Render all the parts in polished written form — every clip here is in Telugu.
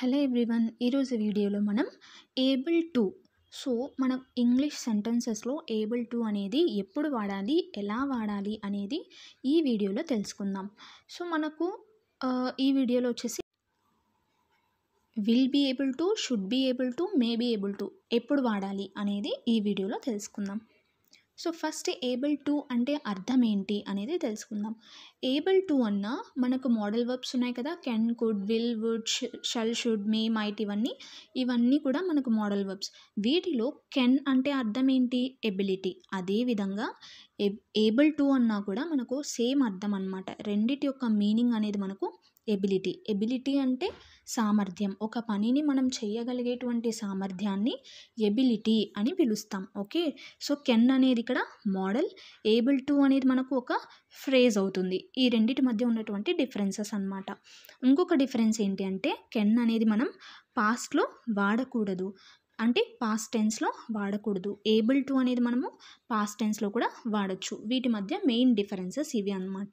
హలో ఎవ్రీవన్, ఈరోజు వీడియోలో మనం ఏబుల్ టు మనం ఇంగ్లీష్ సెంటెన్సెస్లో ఏబుల్ టు అనేది ఎప్పుడు వాడాలి, ఎలా వాడాలి అనేది ఈ వీడియోలో తెలుసుకుందాం. మనకు ఈ వీడియోలో వచ్చేసి will be able to, should be able to, may be able to ఎప్పుడు వాడాలి అనేది ఈ వీడియోలో తెలుసుకుందాం. ఫస్ట్ ఏబుల్ టు అంటే అర్థం ఏంటి అనేది తెలుసుకుందాం. ఏబుల్ టు అన్న మనకు మోడల్ వర్బ్స్ ఉన్నాయి కదా, can, could, will, would, shall, should, may, might, ఇవన్నీ కూడా మనకు మోడల్ వర్బ్స్. వీటిలో కెన్ అంటే అర్థం ఏంటి? ఎబిలిటీ. అదేవిధంగా ఏబుల్ టు అన్నా కూడా మనకు సేమ్ అర్థం అన్నమాట. రెండిటి యొక్క మీనింగ్ అనేది మనకు ఎబిలిటీ. ఎబిలిటీ అంటే సామర్థ్యం, ఒక పనిని మనం చేయగలిగేటువంటి సామర్థ్యాన్ని ఎబిలిటీ అని పిలుస్తాం. ఓకే, కెన్ అనేది ఇక్కడ మోడల్, ఏబుల్ టు అనేది మనకు ఒక ఫ్రేజ్ అవుతుంది. ఈ రెండిటి మధ్య ఉన్నటువంటి డిఫరెన్సెస్ అన్నమాట. ఇంకొక డిఫరెన్స్ ఏంటి అంటే కెన్ అనేది మనం పాస్ట్లో వాడకూడదు, అంటే పాస్ట్ టెన్స్లో వాడకూడదు. ఏబుల్ టు అనేది మనము పాస్ట్ టెన్స్లో కూడా వాడచ్చు. వీటి మధ్య మెయిన్ డిఫరెన్సెస్ ఇవి అన్నమాట.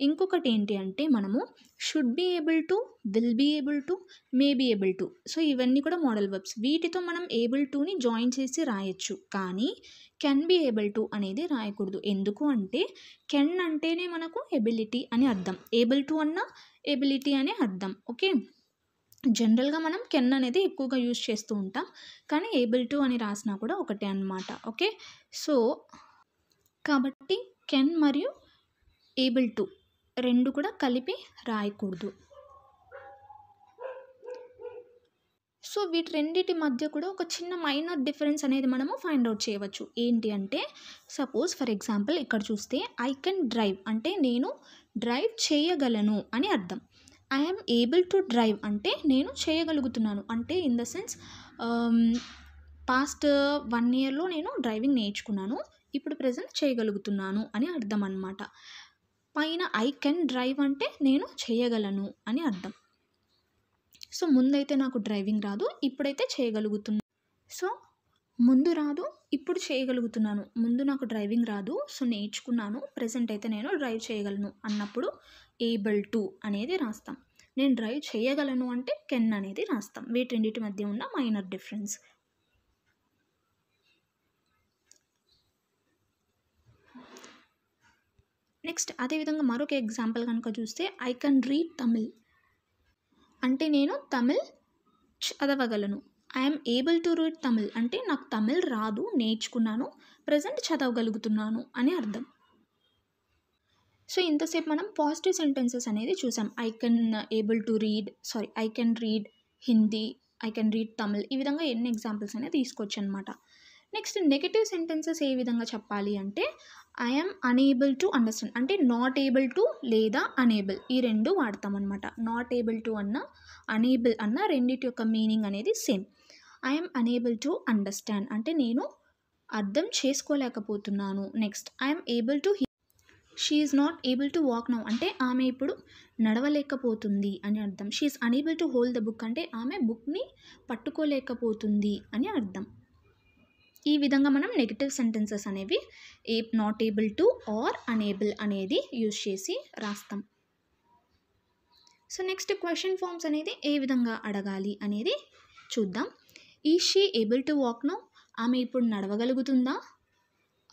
ఇంకొకటి ఏంటి అంటే మనము should be able to, will be able to, may be able to, ఇవన్నీ కూడా మోడల్ వర్బ్స్. వీటితో మనం ఏబుల్ టుని జాయిన్ చేసి రాయొచ్చు, కానీ కెన్ బీ ఏబుల్ టు అనేది రాయకూడదు. ఎందుకు అంటే కెన్ అంటేనే మనకు ఎబిలిటీ అని అర్థం, ఏబుల్ టు అన్న ఎబిలిటీ అనే అర్థం. ఓకే, జనరల్గా మనం కెన్ అనేది ఎక్కువగా యూజ్ చేస్తూ ఉంటాం, కానీ ఏబుల్ టు అని రాసినా కూడా ఒకటే అన్నమాట. ఓకే, కాబట్టి కెన్ మరియు ఏబుల్ టు రెండు కూడా కలిపి రాయకూడదు. వీటి రెండింటి మధ్య కూడా ఒక చిన్న మైనర్ డిఫరెన్స్ అనేది మనము ఫైండ్ అవుట్ చేయవచ్చు. ఏంటి అంటే సపోజ్ ఫర్ ఎగ్జాంపుల్ ఇక్కడ చూస్తే ఐ కెన్ డ్రైవ్ అంటే నేను డ్రైవ్ చేయగలను అని అర్థం. ఐఎమ్ ఏబుల్ టు డ్రైవ్ అంటే నేను చేయగలుగుతున్నాను, అంటే ఇన్ ద సెన్స్ పాస్ట్ 1 yearలో నేను డ్రైవింగ్ నేర్చుకున్నాను, ఇప్పుడు ప్రజెంట్ చేయగలుగుతున్నాను అని అర్థం అన్నమాట. పైన ఐ కెన్ డ్రైవ్ అంటే నేను చేయగలను అని అర్థం. ముందైతే నాకు డ్రైవింగ్ రాదు, ఇప్పుడైతే చేయగలుగుతున్నాను. ముందు రాదు, ఇప్పుడు చేయగలుగుతున్నాను. ముందు నాకు డ్రైవింగ్ రాదు, నేర్చుకున్నాను, ప్రజెంట్ అయితే నేను డ్రైవ్ చేయగలను అన్నప్పుడు ఏబుల్ టు అనేది రాస్తాం. నేను డ్రైవ్ చేయగలను అంటే కెన్ అనేది రాస్తాం. వీటి రెండింటి మధ్య ఉన్న మైనర్ డిఫరెన్స్. నెక్స్ట్ అదేవిధంగా మరొక ఎగ్జాంపుల్ కనుక చూస్తే ఐ కెన్ రీడ్ తమిళ్ అంటే నేను తమిళ్ చదవగలను. I'm able to read Tamil అంటే నాకు తమిళ్ రాదు, నేర్చుకున్నాను, ప్రజెంట్ చదవగలుగుతున్నాను అని అర్థం. ఇంతసేపు మనం పాజిటివ్ సెంటెన్సెస్ అనేది చూసాం. I can read Hindi, I can read Tamil, ఈ విధంగా ఎన్ని ఎగ్జాంపుల్స్ అనేది తీసుకోవచ్చు అనమాట. నెక్స్ట్ నెగటివ్ సెంటెన్సెస్ ఏ విధంగా చెప్పాలి అంటే ఐఎమ్ అనేబుల్ టు అండర్స్టాండ్ అంటే నాట్ ఏబుల్ టు లేదా అనేబుల్, ఈ రెండు వాడతాం అనమాట. నాట్ ఏబుల్ టు అన్న అనేబుల్ అన్న రెండింటి యొక్క మీనింగ్ అనేది same. I'm unable to understand అంటే నేను అర్థం చేసుకోలేకపోతున్నాను. Next I'm able to she is not able to walk now అంటే ఆమె ఇప్పుడు నడవలేకపోతుంది అని అర్థం. She is unable to hold the book అంటే ఆమె బుక్ని పట్టుకోలేకపోతుంది అని అర్థం. ఈ విధంగా మనం నెగటివ్ సెంటెన్సెస్ అనేవి not able to or unable అనేది యూజ్ చేసి రాస్తాం. నెక్స్ట్ క్వశ్చన్ ఫార్మ్స్ అనేది ఏ విధంగా అడగాలి అనేది చూద్దాం. Is she able to walk now ఆమె ఇప్పుడు నడవగలుగుతుందా?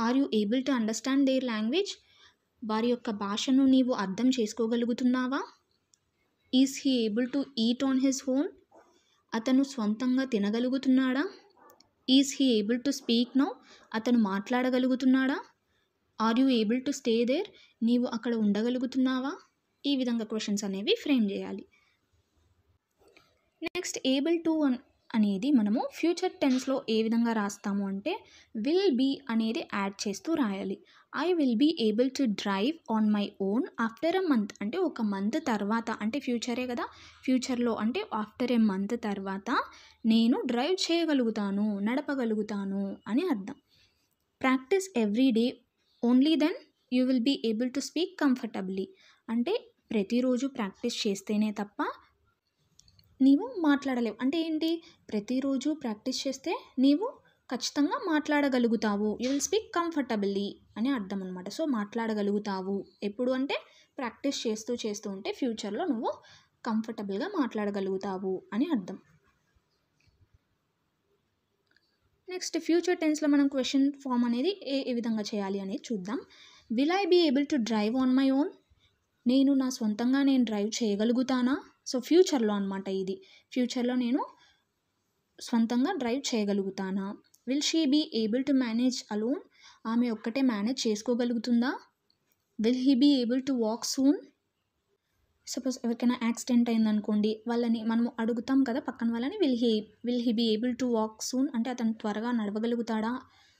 Are you able to understand their language వారి యొక్క భాషను నీవు అర్థం చేసుకోగలుగుతున్నావా? Is he able to eat on his own అతను స్వంతంగా తినగలుగుతున్నాడా? Is he able to speak now అతను మాట్లాడగలుగుతున్నాడా? Are you able to stay there నీవు అక్కడ ఉండగలుగుతున్నావా? ఈ విధంగా క్వశ్చన్స్ అనేవి ఫ్రేమ్ చేయాలి. నెక్స్ట్ ఏబుల్ టు అనేది మనము ఫ్యూచర్ టెన్స్లో ఏ విధంగా రాస్తాము అంటే విల్ బీ అనేది యాడ్ చేస్తూ రాయాలి. I will be able to drive on my own after a month అంటే ఒక మంత్ తర్వాత, అంటే ఫ్యూచరే కదా, ఫ్యూచర్లో అంటే ఆఫ్టర్ ఏ మంత్ తర్వాత నేను డ్రైవ్ చేయగలుగుతాను, నడపగలుగుతాను అని అర్థం. Practice every day only then you will be able to speak comfortably అంటే ప్రతిరోజు ప్రాక్టీస్ చేస్తేనే తప్ప నీవు మాట్లాడలేవు. అంటే ఏంటి? ప్రతిరోజు ప్రాక్టీస్ చేస్తే నీవు ఖచ్చితంగా మాట్లాడగలుగుతావు, యూ విల్ స్పీక్ కంఫర్టబుల్లీ అని అర్థం అనమాట. మాట్లాడగలుగుతావు ఎప్పుడు అంటే ప్రాక్టీస్ చేస్తూ ఉంటే ఫ్యూచర్లో నువ్వు కంఫర్టబుల్గా మాట్లాడగలుగుతావు అని అర్థం. నెక్స్ట్ ఫ్యూచర్ టెన్స్లో మనం క్వశ్చన్ ఫామ్ అనేది ఏ విధంగా చేయాలి అనేది చూద్దాం. Will I be able to drive on my own? నేను నా సొంతంగా నేను డ్రైవ్ చేయగలుగుతానా? సో ఫ్యూచర్లో అనమాట ఇది. ఫ్యూచర్లో నేను సొంతంగా డ్రైవ్ చేయగలుగుతానా? Will she be able to manage alone? ఆమె ఒక్కటే మేనేజ్ చేసుకోగలుగుతుందా? Will he be able to walk soon? Suppose ఎవరికైనా యాక్సిడెంట్ అయిందనుకోండి, వాళ్ళని మనం అడుగుతాం కదా పక్కన వాళ్ళని, will he be able to walk soon అంటే అతను త్వరగా నడవగలుగుతాడా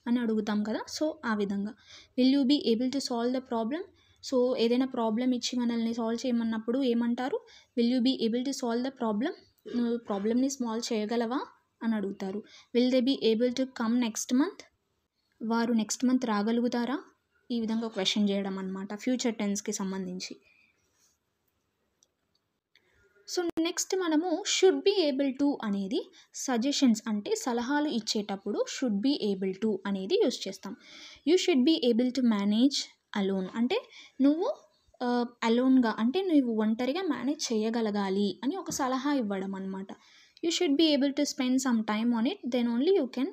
అని అడుగుతాం కదా. సో ఆ విధంగా will you be able to solve the problem? So ఏదైనా ప్రాబ్లం ఇచ్చి మనల్ని సాల్వ్ చేయమన్నప్పుడు ఏమంటారు? Will you be able to solve the problem? నువ్వు ప్రాబ్లమ్ని సాల్వ్ చేయగలవా అని అడుగుతారు. Will they be able to come next month? వారు నెక్స్ట్ మంత్ రాగలుగుతారా? ఈ విధంగా క్వశ్చన్ చేయడం అనమాట ఫ్యూచర్ టెన్స్కి సంబంధించి. సో నెక్స్ట్ మనము షుడ్ బీ ఏబుల్ టు అనేది సజెషన్స్ అంటే సలహాలు ఇచ్చేటప్పుడు షుడ్ బీ ఏబుల్ టు అనేది యూస్ చేస్తాం. You should be able to manage alone అంటే నువ్వు అలోన్గా అంటే నువ్వు ఒంటరిగా మేనేజ్ చేయగలగాలి అని ఒక సలహా ఇవ్వడం అనమాట. You should be able to spend some time on it then only you can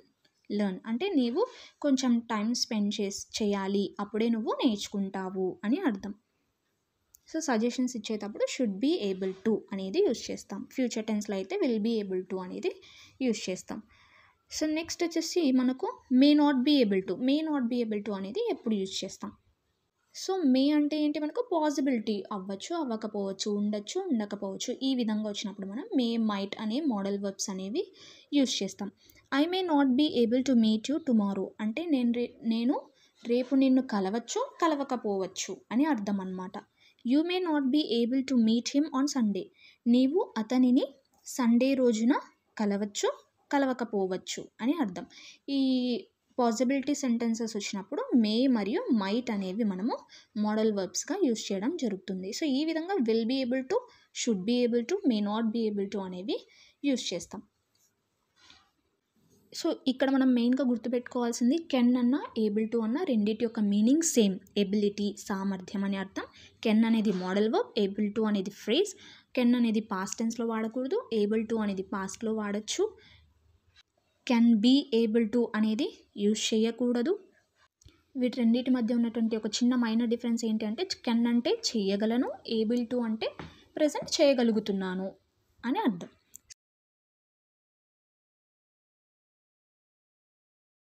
learn అంటే నీవు కొంచెం టైం స్పెండ్ చేయాలి అప్పుడే నువ్వు నేర్చుకుంటావు అని అర్థం. సో సజెషన్స్ ఇచ్చేటప్పుడు షుడ్ బీ ఏబుల్ టు అనేది యూస్ చేస్తాం. ఫ్యూచర్ టెన్స్లో అయితే విల్ బీ ఏబుల్ టు అనేది యూస్ చేస్తాం. సో నెక్స్ట్ వచ్చేసి మనకు may not be able to. May not be able to అనేది ఎప్పుడు యూస్ చేస్తాం? సో మే అంటే ఏంటి? మనకు పాసిబిలిటీ అవ్వచ్చు, అవ్వకపోవచ్చు, ఉండొచ్చు, ఉండకపోవచ్చు. ఈ విధంగా వచ్చినప్పుడు మనం మే, మైట్ అనే మోడల్ వర్బ్స్ అనేవి యూస్ చేస్తాం. I may not be able to meet you tomorrow అంటే నేను రేపు నిన్ను కలవచ్చు, కలవకపోవచ్చు అని అర్థం అన్నమాట. You may not be able to meet him on Sunday. నీవు అతనిని సండే రోజున కలవచ్చు, కలవకపోవచ్చు అని అర్థం. ఈ పాసిబిలిటీ సెంటెన్సెస్ వచ్చినప్పుడు మే మరియు మైట్ అనేవి మనము మోడల్ వర్బ్స్గా యూస్ చేయడం జరుగుతుంది. సో ఈ విధంగా will be able to, should be able to, may not be able to అనేవి యూస్ చేస్తాం. సో ఇక్కడ మనం మెయిన్గా గుర్తుపెట్టుకోవాల్సింది కెన్ అన్న ఏబుల్ టు అన్న రెండింటి యొక్క మీనింగ్ సేమ్. ఎబిలిటీ సామర్థ్యం అని అర్థం. కెన్ అనేది మోడల్ వర్బ్, ఏబుల్ టు అనేది ఫ్రేజ్. కెన్ అనేది పాస్ట్ టెన్స్లో వాడకూడదు, ఏబుల్ టు అనేది పాస్ట్లో వాడచ్చు. కెన్ బీ ఏబుల్ టు అనేది యూజ్ చేయకూడదు. వీటి రెండింటి మధ్య ఉన్నటువంటి ఒక చిన్న మైనర్ డిఫరెన్స్ ఏంటి అంటే కెన్ అంటే చేయగలను, ఏబుల్ టు అంటే ప్రజెంట్ చేయగలుగుతున్నాను అని అర్థం.